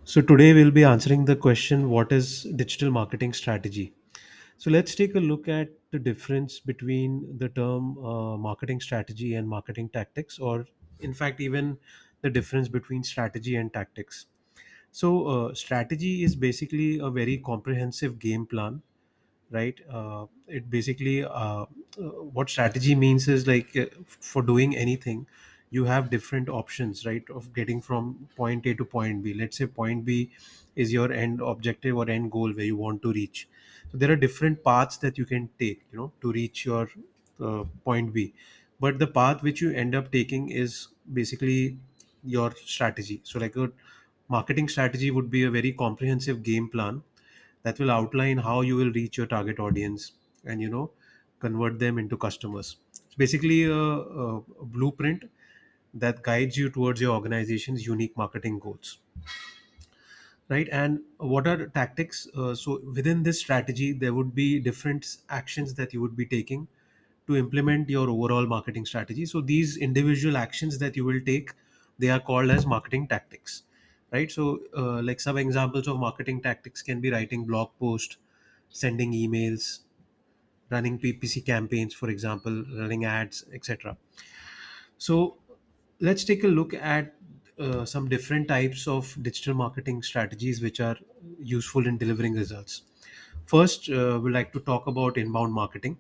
So today we'll be answering the question, what is digital marketing strategy? So let's take a look at the difference between the term marketing strategy and marketing tactics, or in fact even the difference between strategy and tactics. So strategy is basically a very comprehensive game plan, right? It basically what strategy means is like, for doing anything, you have different options, right, of getting from point A to point B. Let's say point B is your end objective or end goal where you want to reach. So there are different paths that you can take, to reach your point B. But the path which you end up taking is basically your strategy. So like a marketing strategy would be a very comprehensive game plan that will outline how you will reach your target audience and convert them into customers. It's basically a blueprint that guides you towards your organization's unique marketing goals, right? And what are tactics? So within this strategy there would be different actions that you would be taking to implement your overall marketing strategy. So these individual actions that you will take, they are called as marketing tactics, right? So like some examples of marketing tactics can be writing blog post, sending emails, running PPC campaigns, for example, running ads, etc. So let's take a look at some different types of digital marketing strategies which are useful in delivering results. First, we'd like to talk about inbound marketing.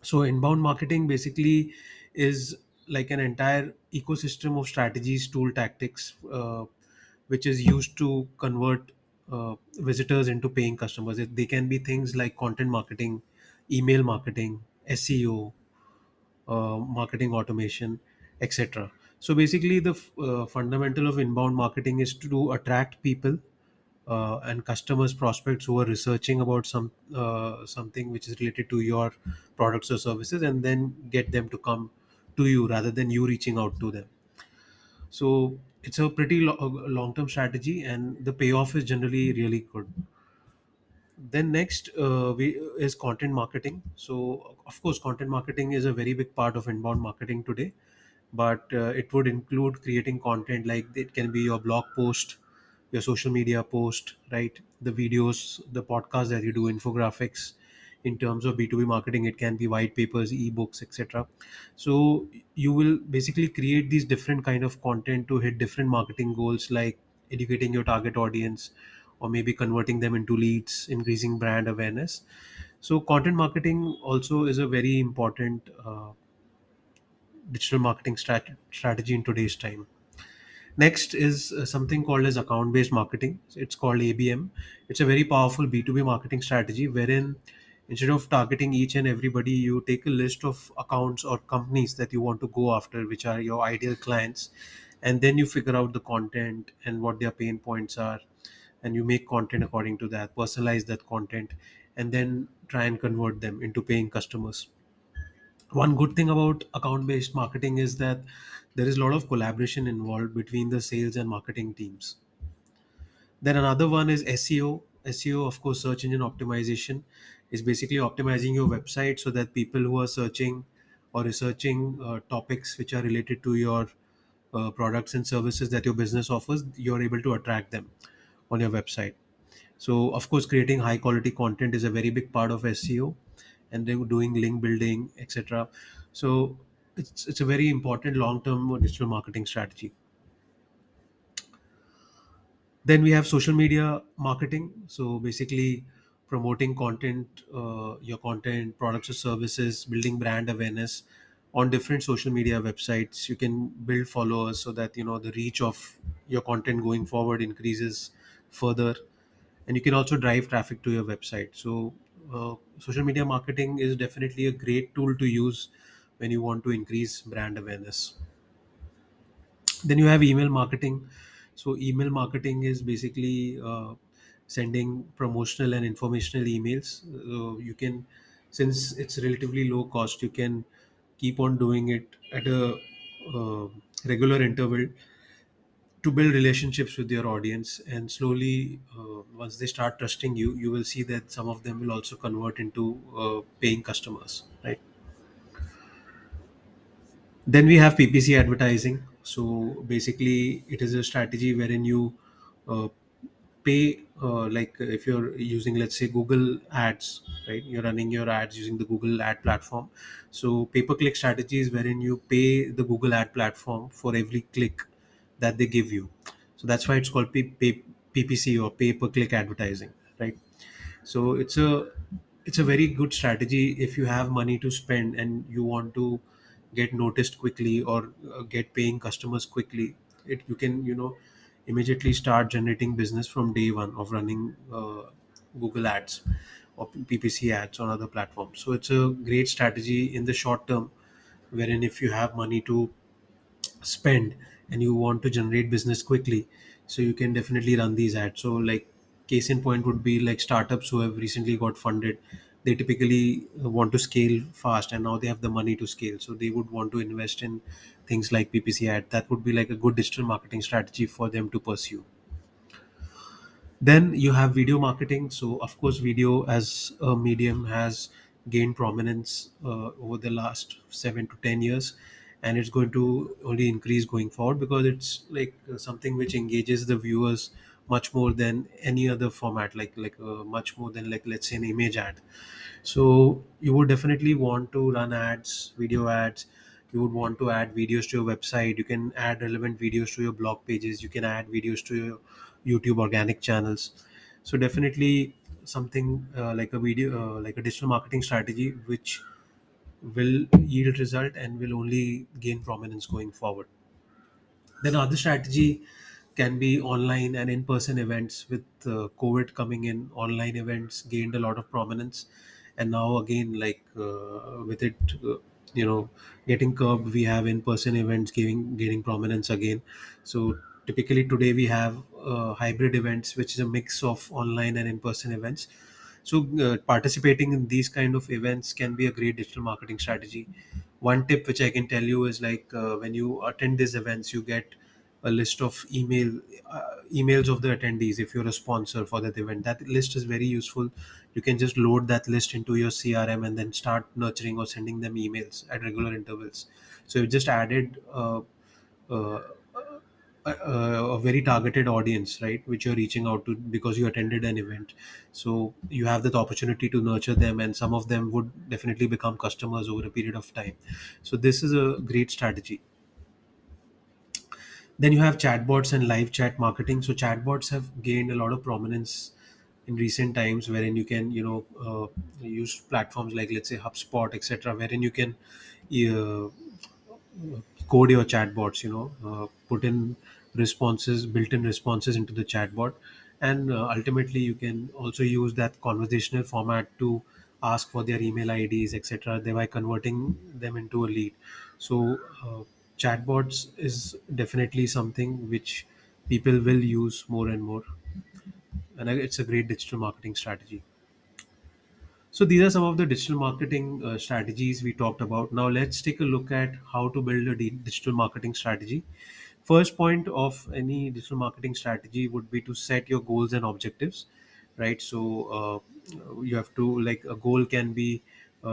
So inbound marketing basically is like an entire ecosystem of strategies, tool, tactics, which is used to convert visitors into paying customers. They can be things like content marketing, email marketing, SEO, marketing automation, etc. So basically, the fundamental of inbound marketing is to attract people and customers, prospects who are researching about something which is related to your products or services, and then get them to come to you rather than you reaching out to them. So it's a pretty long term strategy, and the payoff is generally really good. Then next, is content marketing. So of course content marketing is a very big part of inbound marketing today, but it would include creating content, like it can be your blog post, your social media post, right? The videos, the podcasts that you do, infographics. In terms of B2B marketing, it can be white papers, ebooks, etc. So you will basically create these different kind of content to hit different marketing goals, like educating your target audience, or maybe converting them into leads, increasing brand awareness. So content marketing also is a very important digital marketing strategy in today's time. Next is something called as account based marketing. It's called ABM. It's a very powerful B2B marketing strategy wherein instead of targeting each and everybody, you take a list of accounts or companies that you want to go after, which are your ideal clients, and then you figure out the content and what their pain points are, and you make content according to that, personalize that content, and then try and convert them into paying customers. One good thing about account based marketing is that there is a lot of collaboration involved between the sales and marketing teams. Then another one is SEO. SEO, of course, search engine optimization, is basically optimizing your website so that people who are searching or researching topics which are related to your products and services that your business offers, you're able to attract them on your website. So, of course, creating high quality content is a very big part of SEO, and they were doing link building, etc. So, it's a very important long term digital marketing strategy. Then we have social media marketing. So basically, promoting content, your content, products or services, building brand awareness on different social media websites. You can build followers so that the reach of your content going forward increases further, and you can also drive traffic to your website. So social media marketing is definitely a great tool to use when you want to increase brand awareness. Then you have email marketing. So email marketing is basically sending promotional and informational emails. You can, since it's relatively low cost, you can keep on doing it at a uh, regular interval to build relationships with your audience, and slowly, once they start trusting you, you will see that some of them will also convert into paying customers, right? Then we have PPC advertising. So basically, it is a strategy wherein you uh, pay, like if you're using, let's say, Google ads, right? You're running your ads using the Google ad platform. So pay per click strategy is wherein you pay the Google ad platform for every click that they give you. So that's why it's called PPC, or pay per click advertising, right? So it's a very good strategy if you have money to spend and you want to get noticed quickly, or get paying customers quickly. You can, immediately start generating business from day one of running Google ads or PPC ads on other platforms. So it's a great strategy in the short term, wherein if you have money to spend and you want to generate business quickly, so you can definitely run these ads. So like, case in point would be like startups who have recently got funded. They typically want to scale fast, and now they have the money to scale, so they would want to invest in things like PPC ad. That would be like a good digital marketing strategy for them to pursue. Then you have video marketing. So of course, video as a medium has gained prominence over the last 7 to 10 years, and it's going to only increase going forward, because it's like something which engages the viewers much more than any other format, much more than, like, let's say, an image ad. So you would definitely want to run ads, video ads. You would want to add videos to your website. You can add relevant videos to your blog pages. You can add videos to your YouTube organic channels. So definitely something like a video, like a digital marketing strategy, which will yield result and will only gain prominence going forward. Then other strategy can be online and in-person events. With COVID coming in, online events gained a lot of prominence, and now again, with it, you know, getting curbed, we have in-person events gaining prominence again. So typically today we have hybrid events, which is a mix of online and in-person events. So participating in these kind of events can be a great digital marketing strategy. One tip which I can tell you is, like, when you attend these events, you get a list of emails of the attendees. If you're a sponsor for that event, that list is very useful. You can just load that list into your CRM and then start nurturing or sending them emails at regular intervals. So you just added uh, a very targeted audience, right, which you're reaching out to because you attended an event. So you have that opportunity to nurture them, and some of them would definitely become customers over a period of time. So this is a great strategy. Then you have chatbots and live chat marketing. So chatbots have gained a lot of prominence in recent times, wherein you can, use platforms like, let's say, HubSpot, etc., wherein you can uh, code your chatbots, put in built-in responses into the chatbot, and ultimately you can also use that conversational format to ask for their email IDs, etc., thereby converting them into a lead. So chatbots is definitely something which people will use more and more, and it's a great digital marketing strategy. So these are some of the digital marketing strategies we talked about. Now let's take a look at how to build a digital marketing strategy. First point of any digital marketing strategy would be to set your goals and objectives, right? So you have to, like, a goal can be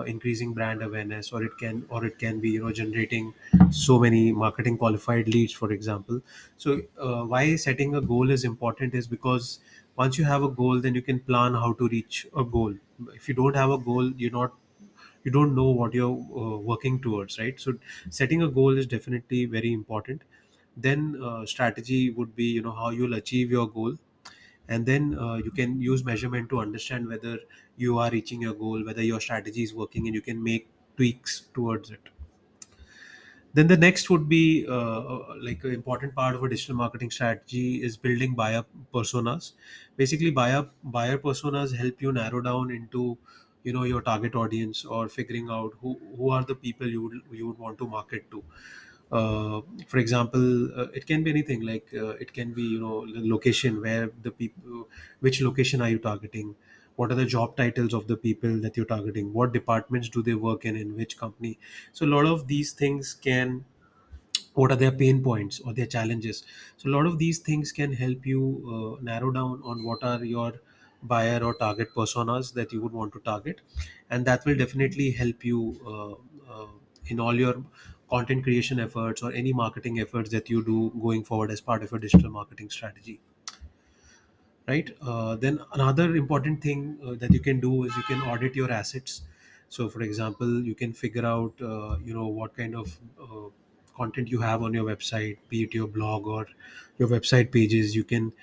increasing brand awareness, or it can be, generating so many marketing qualified leads, for example. So why setting a goal is important is because once you have a goal, then you can plan how to reach a goal. If you don't have a goal, you don't know what you're working towards, right? So setting a goal is definitely very important. Then strategy would be, how you'll achieve your goal, and then you can use measurement to understand whether you are reaching your goal, whether your strategy is working, and you can make tweaks towards it. Then the next would be, like, an important part of a digital marketing strategy is building buyer personas. Basically, buyer personas help you narrow down into, your target audience, or figuring out who are the people you would want to market to. For example, it can be anything, like, it can be, the location where the people, which location are you targeting, what are the job titles of the people that you're targeting, what departments do they work in which company. So a lot of these things can, what are their pain points or their challenges. So a lot of these things can help you narrow down on what are your buyer or target personas that you would want to target, and that will definitely help you in all your content creation efforts or any marketing efforts that you do going forward as part of your digital marketing strategy. right? Then another important thing that you can do is you can audit your assets. So for example, you can figure out what kind of content you have on your website, be it your blog or your website pages. You can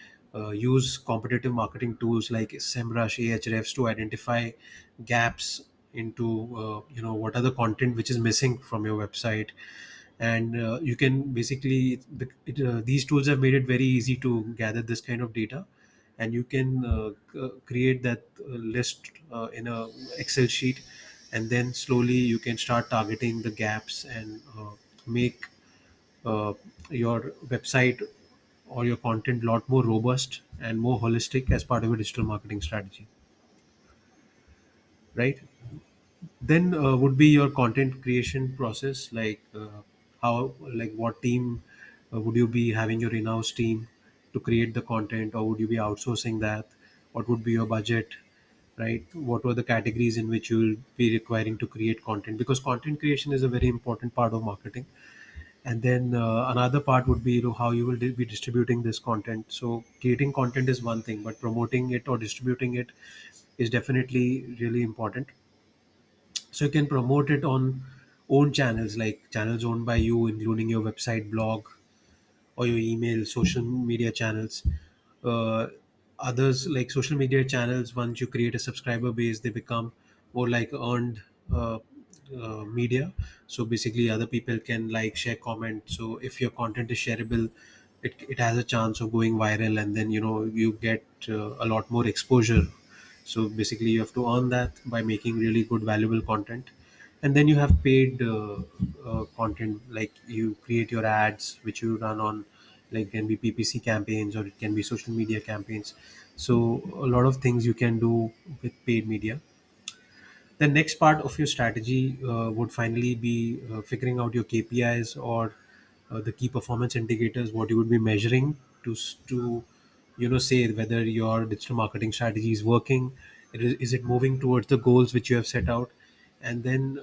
use competitive marketing tools like SEMrush, Ahrefs to identify gaps into what are the content which is missing from your website. And you can basically these tools have made it very easy to gather this kind of data, and you can create that list in a Excel sheet, and then slowly you can start targeting the gaps and make uh, your website or your content a lot more robust and more holistic as part of a digital marketing strategy, right? Then would be your content creation process, like how, like what team would you be having your in-house team to create the content, or would you be outsourcing that? What would be your budget, right? What were the categories in which you will be requiring to create content, because content creation is a very important part of marketing. And then another part would be, how you will be distributing this content. So creating content is one thing, but promoting it or distributing it is definitely really important. So you can promote it on own channels, like channels owned by you, including your website, blog, or your email, social media channels. uh, Others, like social media channels, once you create a subscriber base, they become more like earned uh, media. So basically other people can like, share, comment. So if your content is shareable, it has a chance of going viral, and then you get a lot more exposure. So basically you have to earn that by making really good valuable content. And then you have paid content, like you create your ads which you run on, like can be PPC campaigns or it can be social media campaigns. So a lot of things you can do with paid media. The next part of your strategy would finally be figuring out your KPIs, or the key performance indicators, what you would be measuring to say whether your digital marketing strategy is working. Is it moving towards the goals which you have set out? And then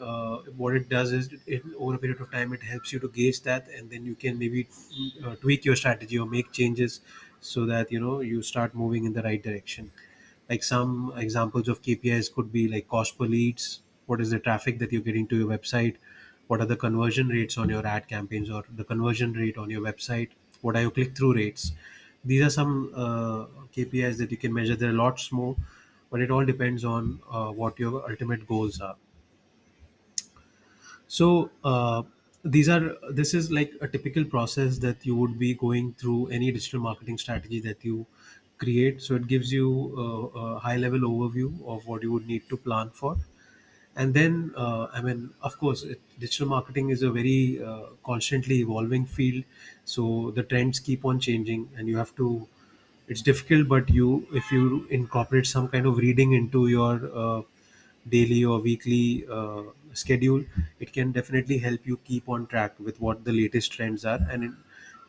what it does is, over a period of time, it helps you to gauge that, and then you can maybe tweak your strategy or make changes, so that you start moving in the right direction. Like some examples of KPIs could be like cost per leads, what is the traffic that you're getting to your website, what are the conversion rates on your ad campaigns, or the conversion rate on your website, what are your click through rates. These are some KPIs that you can measure. There are lots more, but it all depends on what your ultimate goals are. So this is like a typical process that you would be going through any digital marketing strategy that you create. So it gives you a high level overview of what you would need to plan for. And then I mean, of course, digital marketing is a very constantly evolving field. So the trends keep on changing, and you have to, it's difficult, but you, if you incorporate some kind of reading into your daily or weekly schedule, it can definitely help you keep on track with what the latest trends are, and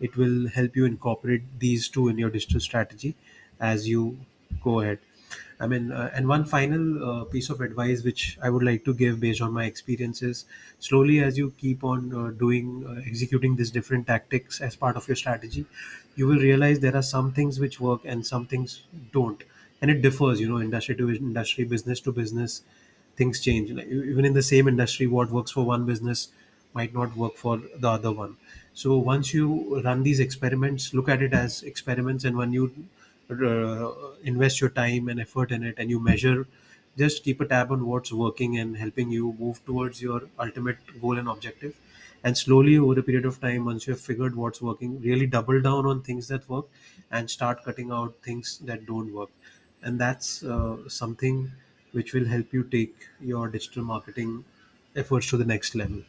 it will help you incorporate these two in your digital strategy as you go ahead. I mean, and one final piece of advice which I would like to give based on my experiences: slowly, as you keep on executing these different tactics as part of your strategy, you will realize there are some things which work and some things don't. And it differs, industry to industry, business to business. Things change. Like, even in the same industry, what works for one business might not work for the other one. So once you run these experiments, look at it as experiments, and when you invest your time and effort in it, and you measure, just keep a tab on what's working and helping you move towards your ultimate goal and objective. And slowly, over a period of time, once you have figured what's working, really double down on things that work and start cutting out things that don't work. And that's something which will help you take your digital marketing efforts to the next level.